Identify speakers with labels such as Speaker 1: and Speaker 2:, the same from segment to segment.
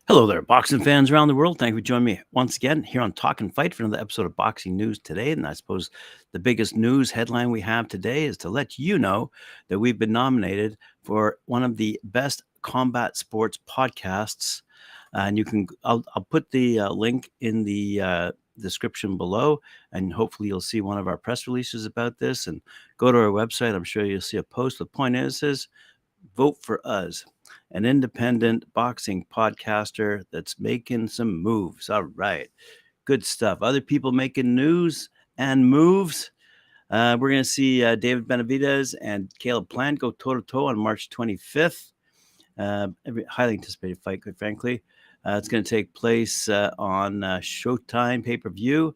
Speaker 1: Hello there, boxing fans around the world. Thank you for joining me once again here on Talkin Fight for another episode of Boxing News Today. And I suppose the biggest news headline we have today is to let you know that we've been nominated for one of the best combat sports podcasts. And I'll put the link in the description below, and hopefully you'll see one of our press releases about this. And go to our website. I'm sure you'll see a post. The point is vote for us, an independent boxing podcaster that's making some moves. All right. Good stuff. Other people making news and moves. We're going to see David Benavidez and Caleb Plant go toe-to-toe on March 25th. Highly anticipated fight, quite frankly. It's going to take place on Showtime pay-per-view.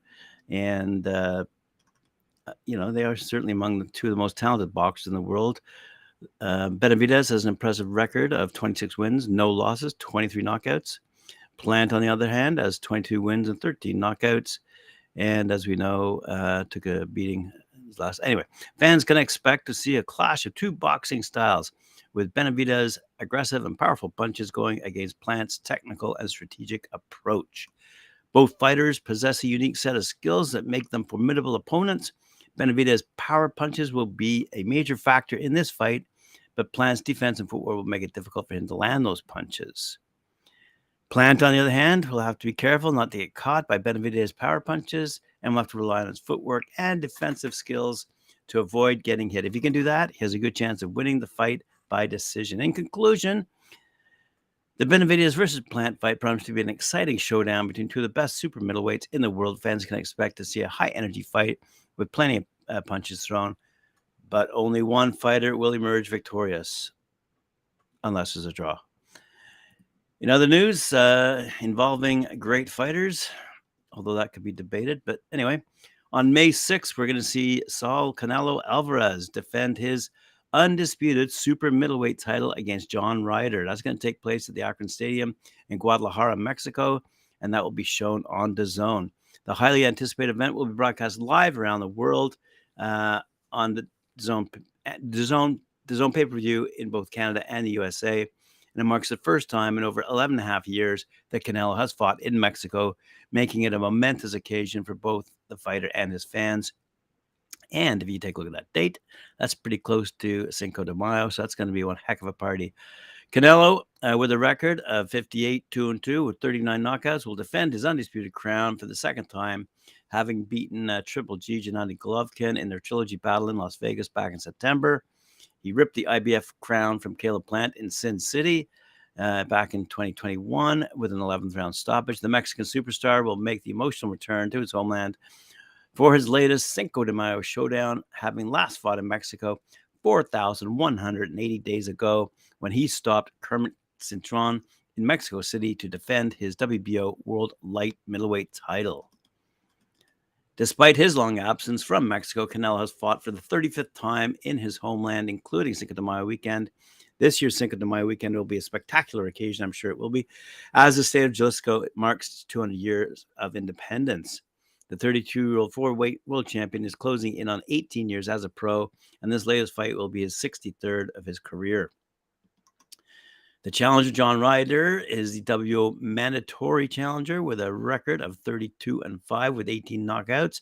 Speaker 1: And, they are certainly among the two of the most talented boxers in the world. Benavidez has an impressive record of 26 wins, no losses, 23 knockouts. Plant, on the other hand, has 22 wins and 13 knockouts. And as we know, took a beating last. Anyway, fans can expect to see a clash of two boxing styles, with Benavidez' aggressive and powerful punches going against Plant's technical and strategic approach. Both fighters possess a unique set of skills that make them formidable opponents. Benavidez' power punches will be a major factor in this fight, but Plant's defense and footwork will make it difficult for him to land those punches. Plant, on the other hand, will have to be careful not to get caught by Benavidez' power punches and will have to rely on his footwork and defensive skills to avoid getting hit. If he can do that, he has a good chance of winning the fight by decision. In conclusion, the Benavidez versus Plant fight promises to be an exciting showdown between two of the best super middleweights in the world. Fans can expect to see a high-energy fight with plenty of punches thrown, but only one fighter will emerge victorious, unless there's a draw. In other news involving great fighters, although that could be debated, but anyway, on May 6th, we're going to see Saul Canelo Alvarez defend his undisputed super middleweight title against John Ryder. That's going to take place at the Akron Stadium in Guadalajara, Mexico, and that will be shown on DAZN. The highly anticipated event will be broadcast live around the world on the DAZN pay-per-view in both Canada and the USA. And it marks the first time in over 11 and a half years that Canelo has fought in Mexico, making it a momentous occasion for both the fighter and his fans. And if you take a look at that date, that's pretty close to Cinco de Mayo, so that's going to be one heck of a party. Canelo, with a record of 58-2-2 with 39 knockouts, will defend his undisputed crown for the second time, having beaten Triple G Gennady Golovkin in their trilogy battle in Las Vegas back in September. He ripped the IBF crown from Caleb Plant in Sin City back in 2021 with an 11th round stoppage. The Mexican superstar will make the emotional return to his homeland for his latest Cinco de Mayo showdown, having last fought in Mexico 4,180 days ago when he stopped Kermit Cintron in Mexico City to defend his WBO World Light Middleweight title. Despite his long absence from Mexico, Canelo has fought for the 35th time in his homeland, including Cinco de Mayo weekend. This year's Cinco de Mayo weekend will be a spectacular occasion, I'm sure it will be, as the state of Jalisco marks 200 years of independence. The 32-year-old four-weight world champion is closing in on 18 years as a pro, and this latest fight will be his 63rd of his career. The challenger, John Ryder, is the WO mandatory challenger with a record of 32-5 with 18 knockouts.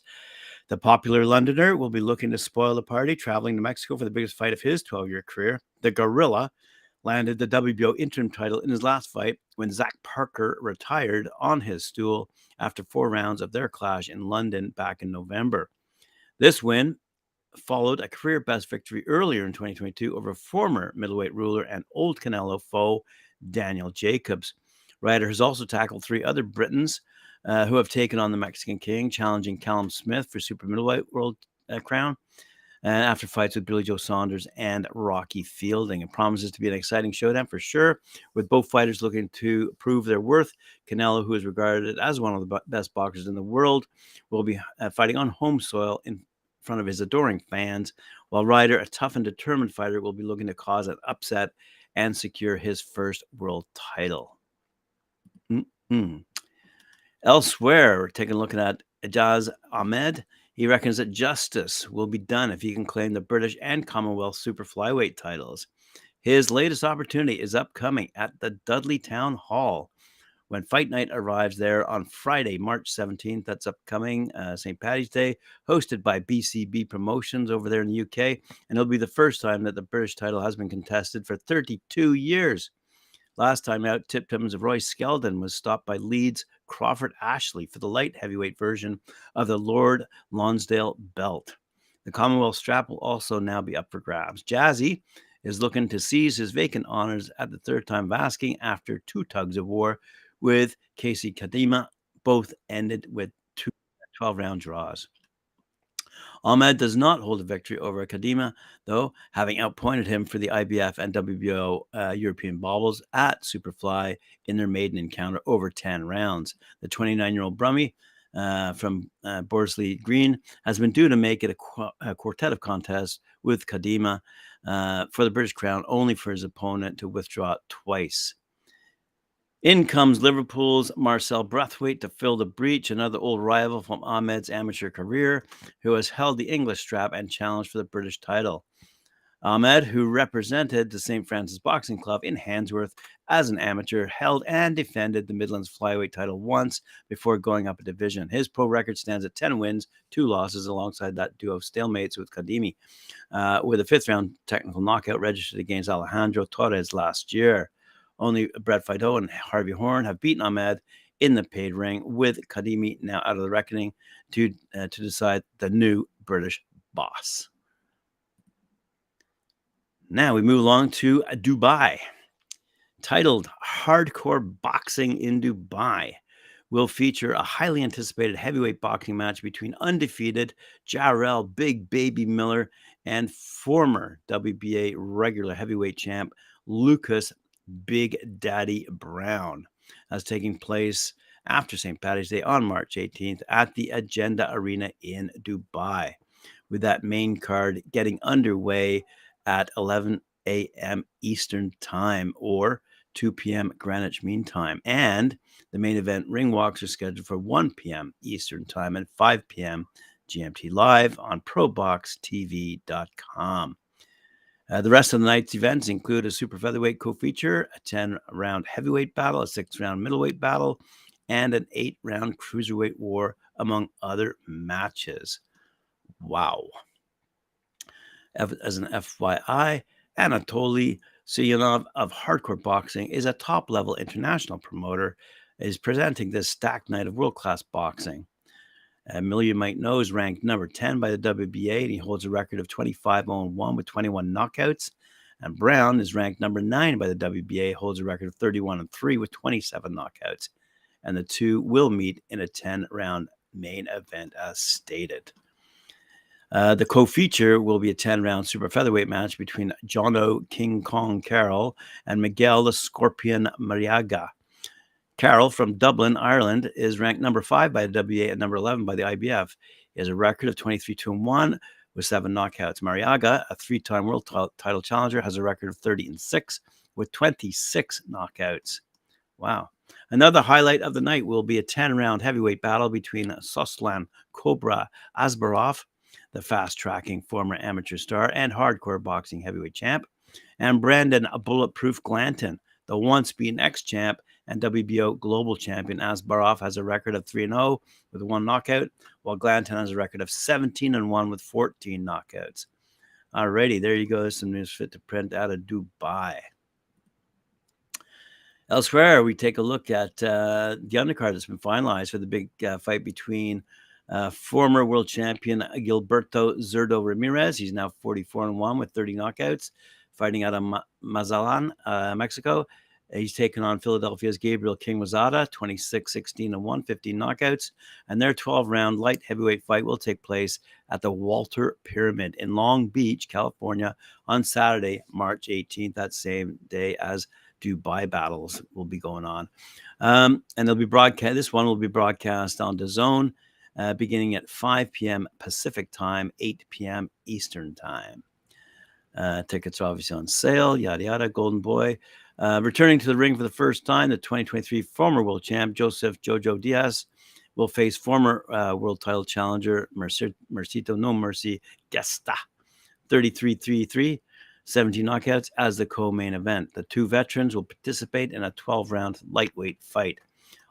Speaker 1: The popular Londoner will be looking to spoil the party, traveling to Mexico for the biggest fight of his 12-year career. The Gorilla landed the WBO interim title in his last fight when Zach Parker retired on his stool after 4 rounds of their clash in London back in November. This win followed a career-best victory earlier in 2022 over former middleweight ruler and old Canelo foe Daniel Jacobs. Ryder has also tackled 3 other Britons who have taken on the Mexican King, challenging Callum Smith for super middleweight world crown, and after fights with Billy Joe Saunders and Rocky Fielding. It promises to be an exciting showdown for sure, with both fighters looking to prove their worth. Canelo, who is regarded as one of the best boxers in the world, will be fighting on home soil in front of his adoring fans, while Ryder, a tough and determined fighter, will be looking to cause an upset and secure his first world title. Elsewhere, we're taking a look at Ajaz Ahmed. He reckons that justice will be done if he can claim the British and Commonwealth super flyweight titles. His latest opportunity is upcoming at the Dudley Town Hall when Fight Night arrives there on Friday, March 17th. That's upcoming, St. Paddy's Day, hosted by BCB Promotions over there in the UK. And it'll be the first time that the British title has been contested for 32 years. Last time out, Tipton's Roy Skeldon was stopped by Leeds Crawford Ashley for the light heavyweight version of the Lord Lonsdale belt. The Commonwealth strap will also now be up for grabs. Jazzy is looking to seize his vacant honors at the third time of asking after 2 tugs of war with Casey Kadima. Both ended with 2 12-round draws. Ahmed does not hold a victory over Kadima, though, having outpointed him for the IBF and WBO European baubles at Superfly in their maiden encounter over 10 rounds. The 29-year-old Brummie from Borsley Green has been due to make it a quartet of contests with Kadima for the British crown, only for his opponent to withdraw twice. In comes Liverpool's Marcel Brathwaite to fill the breach, another old rival from Ahmed's amateur career, who has held the English strap and challenged for the British title. Ahmed, who represented the St. Francis Boxing Club in Handsworth as an amateur, held and defended the Midlands flyweight title once before going up a division. His pro record stands at 10 wins, 2 losses, alongside that duo of stalemates with Kadimi, with a 5th-round technical knockout registered against Alejandro Torres last year. Only Brett Fido and Harvey Horn have beaten Ahmed in the paid ring, with Kadimi now out of the reckoning to decide the new British boss. Now we move along to Dubai. Titled Hardcore Boxing in Dubai, will feature a highly anticipated heavyweight boxing match between undefeated Jarrell Big Baby Miller and former WBA regular heavyweight champ Lucas Big Daddy Brown, as taking place after St. Paddy's Day on March 18th at the Agenda Arena in Dubai, with that main card getting underway at 11 a.m. Eastern Time or 2 p.m. Greenwich Mean Time. And the main event ring walks are scheduled for 1 p.m. Eastern Time and 5 p.m. GMT live on ProBoxTV.com. The rest of the night's events include a super featherweight co-feature, a 10-round heavyweight battle, a 6-round middleweight battle, and an 8-round cruiserweight war, among other matches. Wow. As an FYI, Anatoly Suyunov of Hardcore Boxing is a top-level international promoter, is presenting this stacked night of world-class boxing. Miller, you might know, is ranked number 10 by the WBA, and he holds a record of 25-0-1 with 21 knockouts. And Brown is ranked number 9 by the WBA, holds a record of 31-3 with 27 knockouts. And the two will meet in a 10-round main event, as stated. The co-feature will be a 10-round super featherweight match between Jono King Kong Carroll and Miguel the Scorpion Mariaga. Carroll from Dublin, Ireland, is ranked number 5 by the WBA and number 11 by the IBF. He has a record of 23-1 with 7 knockouts. Mariaga, a 3-time world title challenger, has a record of 30-6 with 26 knockouts. Wow. Another highlight of the night will be a 10-round heavyweight battle between Soslan Cobra Asbarov, the fast-tracking former amateur star and hardcore boxing heavyweight champ, and Brandon Bulletproof Glanton, the once-beaten ex-champ and WBO global champion. Asbarov has a record of 3-0 with 1 knockout, while Glanton has a record of 17-1 with 14 knockouts. Alrighty, there you go. Some news fit to print out of Dubai. Elsewhere, we take a look at the undercard that's been finalized for the big fight between former world champion Gilberto Zurdo Ramirez. He's now 44-1 with 30 knockouts, fighting out of Mazatlan, Mexico. He's taken on Philadelphia's Gabriel King Rosado, 26-16-1, 15 knockouts. And their 12-round light heavyweight fight will take place at the Walter Pyramid in Long Beach, California, on Saturday, March 18th, that same day as Dubai battles will be going on. And they'll be broadcast. This one will be broadcast on DAZN, beginning at 5 p.m. Pacific time, 8 p.m. Eastern time. Tickets are obviously on sale, yada, yada, Golden Boy. Returning to the ring for the first time, the 2023 former world champ, Joseph Jojo Diaz, will face former world title challenger Mercito No Mercy Gesta, 33-33, 17 knockouts as the co-main event. The two veterans will participate in a 12-round lightweight fight.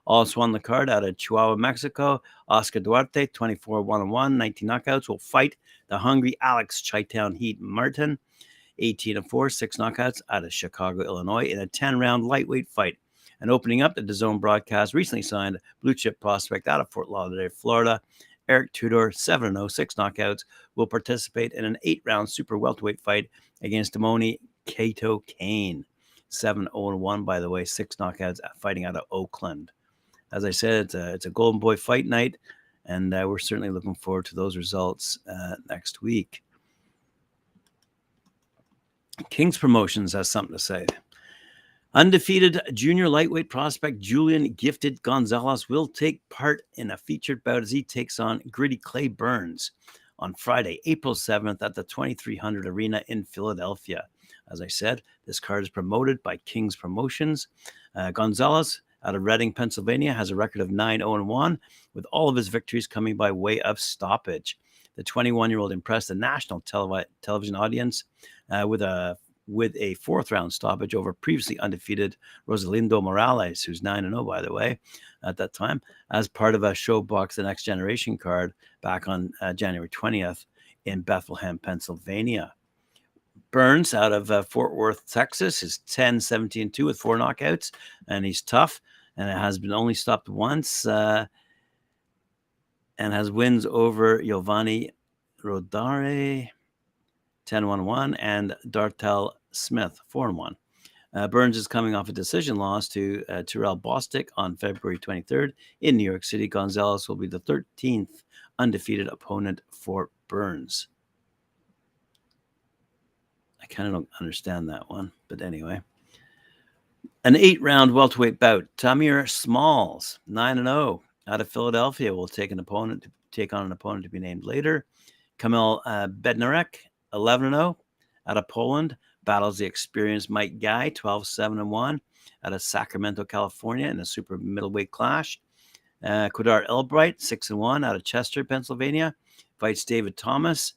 Speaker 1: Also on the card out of Chihuahua, Mexico, Oscar Duarte, 24-1-1, 19 knockouts, will fight the hungry Alex Chi-Town Heat Martin, 18-4, 6 knockouts out of Chicago, Illinois, in a 10-round lightweight fight. And opening up the DAZN broadcast, recently signed blue chip prospect out of Fort Lauderdale, Florida, Eric Tudor, 7-0, 6 knockouts, will participate in an 8-round super welterweight fight against Damoni Kato Kane. 7-0-1, by the way, 6 knockouts, fighting out of Oakland. As I said, it's a Golden Boy fight night, and we're certainly looking forward to those results next week. King's Promotions has something to say. Undefeated junior lightweight prospect Julian Gifted Gonzalez will take part in a featured bout as he takes on gritty Clay Burns on Friday, April 7th at the 2300 Arena in Philadelphia. As I said, this card is promoted by King's Promotions. Gonzalez, out of Reading, Pennsylvania, has a record of 9-0-1, with all of his victories coming by way of stoppage. The 21-year-old impressed the national television audience with a fourth-round stoppage over previously undefeated Rosalindo Morales, who's 9-0, by the way, at that time, as part of a ShowBox The Next Generation card back on January 20th in Bethlehem, Pennsylvania. Burns, out of Fort Worth, Texas, is 10-17-2 with 4 knockouts, and he's tough, and it has been only stopped once, and has wins over Giovanni Rodare, 10-1-1, and Dartel Smith, 4-1. Burns is coming off a decision loss to Terrell Bostic on February 23rd in New York City. Gonzalez will be the 13th undefeated opponent for Burns. I kind of don't understand that one, but anyway. An 8-round welterweight bout. Tamir Smalls, 9-0, out of Philadelphia, will take on an opponent to be named later. Kamil Bednarek, 11-0, out of Poland, battles the experienced Mike Guy, 12-7-1, out of Sacramento, California, in a super middleweight clash. Kodar Elbright, 6-1, out of Chester, Pennsylvania, fights David Thomas,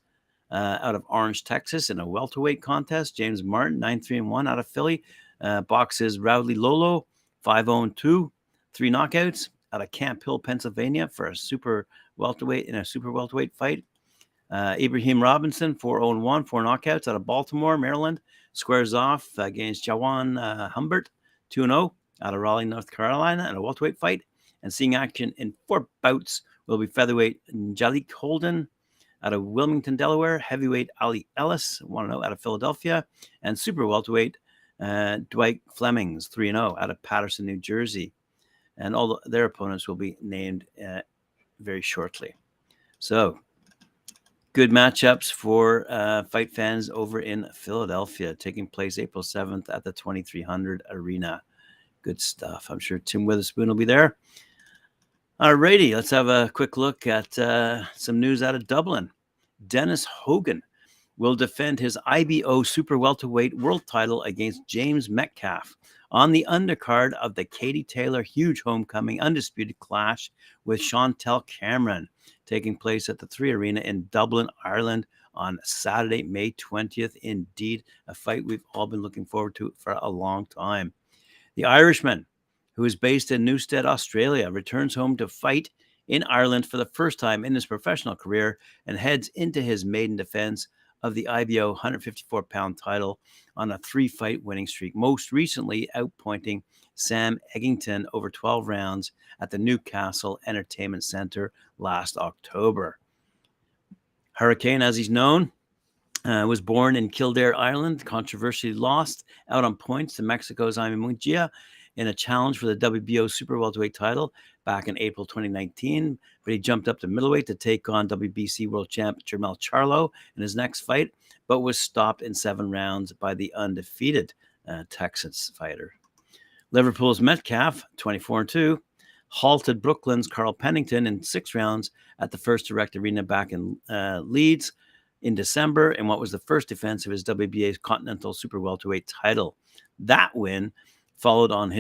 Speaker 1: out of Orange, Texas, in a welterweight contest. James Martin, 9-3-1, out of Philly, boxes Rowley Lolo, 5-0-2, 3 knockouts, out of Camp Hill, Pennsylvania, for a super welterweight fight. Ibrahim Robinson, 4-0-1, 4 knockouts, out of Baltimore, Maryland, squares off against Jawan Humbert, 2-0, out of Raleigh, North Carolina, in a welterweight fight. And seeing action in 4 bouts will be featherweight Jalik Holden, out of Wilmington, Delaware, heavyweight Ali Ellis, 1-0, out of Philadelphia, and super welterweight Dwight Flemings, 3-0, out of Patterson, New Jersey. And all their opponents will be named very shortly. So, good matchups for fight fans over in Philadelphia, taking place April 7th at the 2300 Arena. Good stuff. I'm sure Tim Witherspoon will be there. Alrighty, let's have a quick look at some news out of Dublin. Dennis Hogan will defend his IBO super welterweight world title against James Metcalf on the undercard of the Katie Taylor huge homecoming undisputed clash with Chantel Cameron, taking place at the 3 Arena in Dublin, Ireland on Saturday, May 20th. Indeed, a fight we've all been looking forward to for a long time. The Irishman, who is based in Newstead, Australia, returns home to fight in Ireland for the first time in his professional career and heads into his maiden defense of the IBO 154-pound title on a 3-fight winning streak, most recently outpointing Sam Eggington over 12 rounds at the Newcastle Entertainment Centre last October. Hurricane, as he's known, was born in Kildare, Ireland, controversially lost out on points to Mexico's Jaime Munguia in a challenge for the WBO super welterweight title back in April 2019, but he jumped up to middleweight to take on WBC world champ Jermell Charlo in his next fight, but was stopped in 7 rounds by the undefeated Texas fighter. Liverpool's Metcalf, 24-2, halted Brooklyn's Carl Pennington in 6 rounds at the First Direct Arena back in Leeds in December in what was the first defense of his WBA Continental Super Welterweight title. That win followed on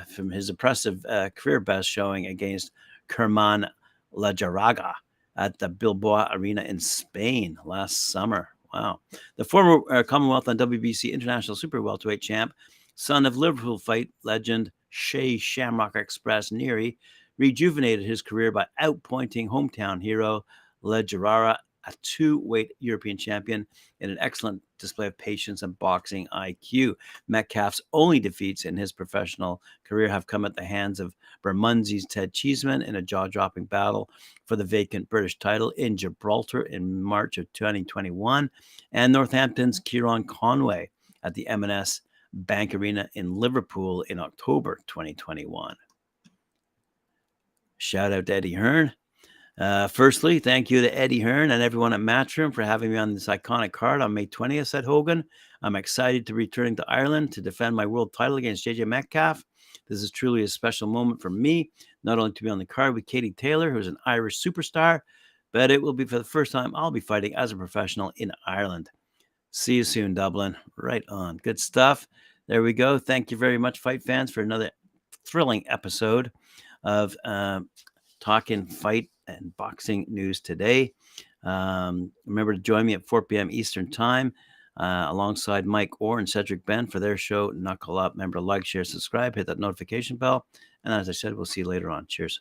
Speaker 1: from his impressive career best showing against Kerman Lajaraga at the Bilbao Arena in Spain last summer. Wow. The former Commonwealth and WBC International Super Welterweight champ, son of Liverpool fight legend Shea Shamrock Express Neary, rejuvenated his career by outpointing hometown hero Lejarara, a two-weight European champion, in an excellent display of patience and boxing IQ. Metcalf's only defeats in his professional career have come at the hands of Bermondsey's Ted Cheeseman in a jaw-dropping battle for the vacant British title in Gibraltar in March of 2021, and Northampton's Kieran Conway at the M&S Bank Arena in Liverpool in October 2021. Shout out to Eddie Hearn. Firstly, thank you to Eddie Hearn and everyone at Matchroom for having me on this iconic card on May 20th, said Hogan. I'm excited to return to Ireland to defend my world title against JJ Metcalf. This is truly a special moment for me, not only to be on the card with Katie Taylor, who's an Irish superstar, but it will be for the first time I'll be fighting as a professional in Ireland. See you soon, Dublin. Right on. Good stuff. There we go. Thank you very much, fight fans, for another thrilling episode of Talkin Fight and Boxing News today. Remember to join me at 4 p.m. Eastern Time alongside Mike Orr and Cedric Ben for their show, Knuckle Up. Remember to like, share, subscribe, hit that notification bell. And as I said, we'll see you later on. Cheers.